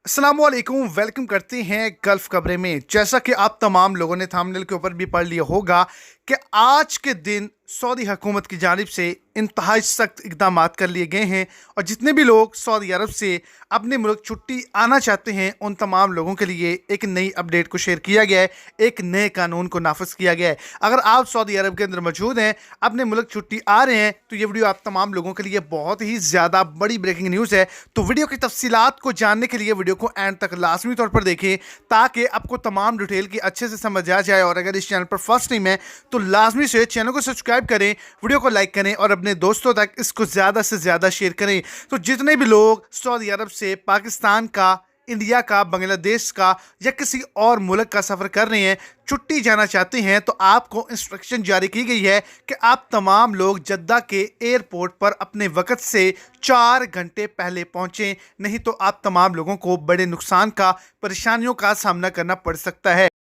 अस्सलामुअलैकुम, वेलकम करते हैं गल्फ खबरें में। जैसा कि आप तमाम लोगों ने थंबनेल के ऊपर भी पढ़ लिया होगा कि आज के दिन सऊदी हुकूमत की जानिब से इंतहाई सख्त इकदाम कर लिए गए हैं और जितने भी लोग सऊदी अरब से अपने मुल्क छुट्टी आना चाहते हैं उन तमाम लोगों के लिए एक नई अपडेट को शेयर किया गया है, एक नए कानून को नाफिज किया गया है। अगर आप सऊदी अरब के अंदर मौजूद हैं, अपने मुल्क छुट्टी आ रहे हैं, तो ये वीडियो आप तमाम लोगों के लिए बहुत ही ज़्यादा बड़ी ब्रेकिंग न्यूज़ है। तो वीडियो की तफसीलात को जानने के लिए वीडियो को एंड तक लाजमी तौर पर देखें ताकि आपको तमाम डिटेल की अच्छे से समझ आ जाए। और अगर इस चैनल पर फर्स्ट टाइम है तो लाजमी से चैनल को सब्सक्राइब करें, वीडियो को लाइक करें और अपने दोस्तों तक इसको ज़्यादा से ज़्यादा शेयर करें। तो जितने भी लोग सऊदी अरब से पाकिस्तान का, इंडिया का, बांग्लादेश का या किसी और मुल्क का सफ़र कर रहे हैं, छुट्टी जाना चाहते हैं, तो आपको इंस्ट्रक्शन जारी की गई है कि आप तमाम लोग जद्दा के एयरपोर्ट पर अपने वक्त से 4 घंटे पहले पहुंचें, नहीं तो आप तमाम लोगों को बड़े नुकसान का, परेशानियों का सामना करना पड़ सकता है।